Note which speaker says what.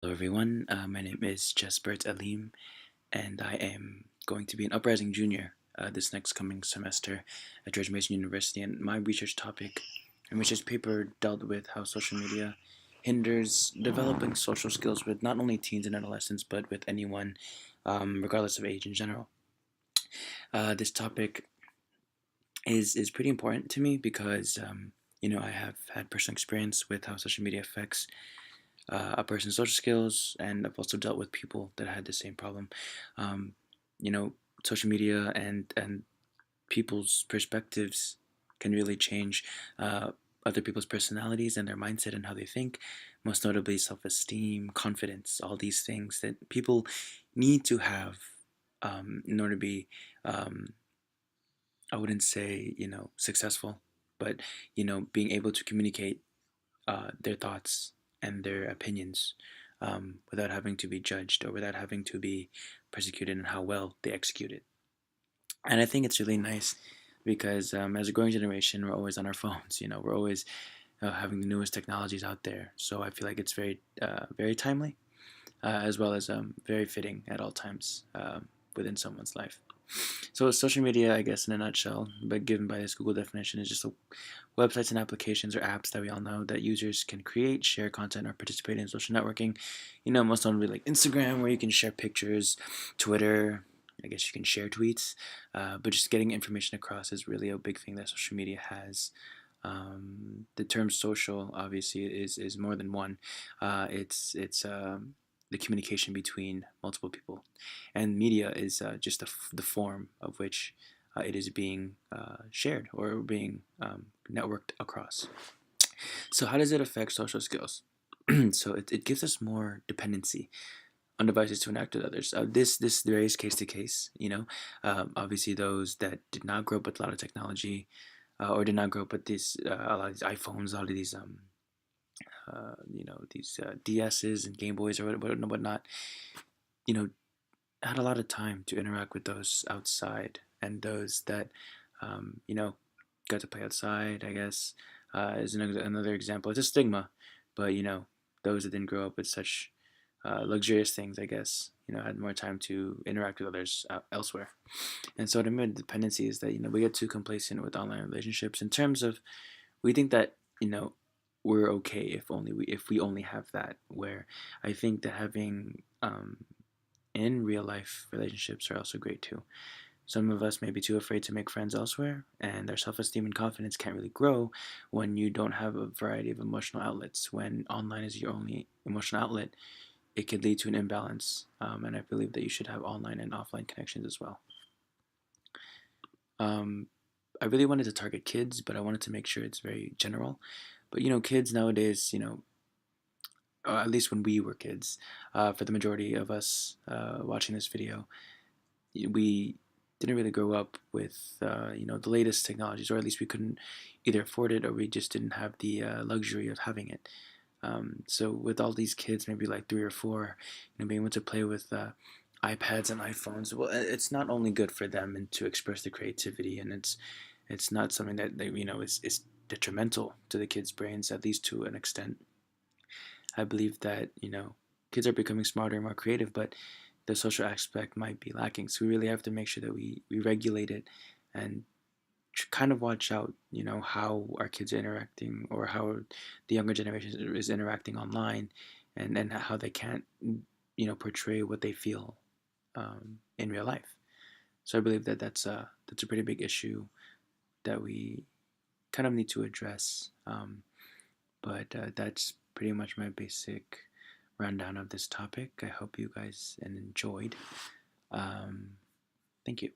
Speaker 1: Hello everyone, my name is Jesbert Alim, and I am going to be an Uprising Junior this next coming semester at George Mason University. And my research topic and research paper dealt with how social media hinders developing social skills with not only teens and adolescents, but with anyone, regardless of age in general. This topic is pretty important to me because I have had personal experience with how social media affects a person's social skills, and I've also dealt with people that had the same problem. Um, you know, Social media and people's perspectives can really change other people's personalities and their mindset and how they think. Most notably, self-esteem, confidence, all these things that people need to have in order to be. I wouldn't say successful, but being able to communicate their thoughts and their opinions without having to be judged or without having to be persecuted in how well they execute it. And I think it's really nice because as a growing generation, we're always on our phones. We're always having the newest technologies out there. So I feel like it's very timely, as well as very fitting at all times within someone's life. So social media, I guess, in a nutshell, but given by this Google definition, is just websites and applications or apps that we all know that users can create, share content, or participate in social networking. Most notably like Instagram, where you can share pictures, Twitter, I guess you can share tweets, but just getting information across is really a big thing that social media has. The term social obviously is more than one. It's the communication between multiple people, and media is just the form of which it is being shared or being networked across. So how does it affect social skills? So it gives us more dependency on devices to interact with others. This varies case to case. Obviously those that did not grow up with a lot of technology or did not grow up with these a lot of these iPhones, a lot of these these DSs and Game Boys or whatnot, you know, had a lot of time to interact with those outside, and those that got to play outside, I guess, is another example. It's a stigma, but those that didn't grow up with such luxurious things, I guess, had more time to interact with others elsewhere. And so the dependency is that we get too complacent with online relationships in terms of we think that we're okay if we only have that. Where I think that having in real life relationships are also great too. Some of us may be too afraid to make friends elsewhere, and our self esteem and confidence can't really grow when you don't have a variety of emotional outlets. When online is your only emotional outlet, it could lead to an imbalance. And I believe that you should have online and offline connections as well. Um, I really wanted to target kids, but I wanted to make sure it's very general. But kids nowadays, at least when we were kids, for the majority of us watching this video, we didn't really grow up with the latest technologies, or at least we couldn't either afford it or we just didn't have the luxury of having it. So with all these kids, maybe like 3 or 4, being able to play with iPads and iPhones, well, it's not only good for them and to express their creativity, and it's not something that is detrimental to the kids' brains, at least to an extent. I believe that kids are becoming smarter and more creative, but the social aspect might be lacking. So we really have to make sure that we regulate it and kind of watch out, how our kids are interacting, or how the younger generation is interacting online, and how they can't, portray what they feel in real life. So I believe that that's a pretty big issue that we kind of need to address. But that's pretty much my basic rundown of this topic. I hope you guys enjoyed. Um, Thank you.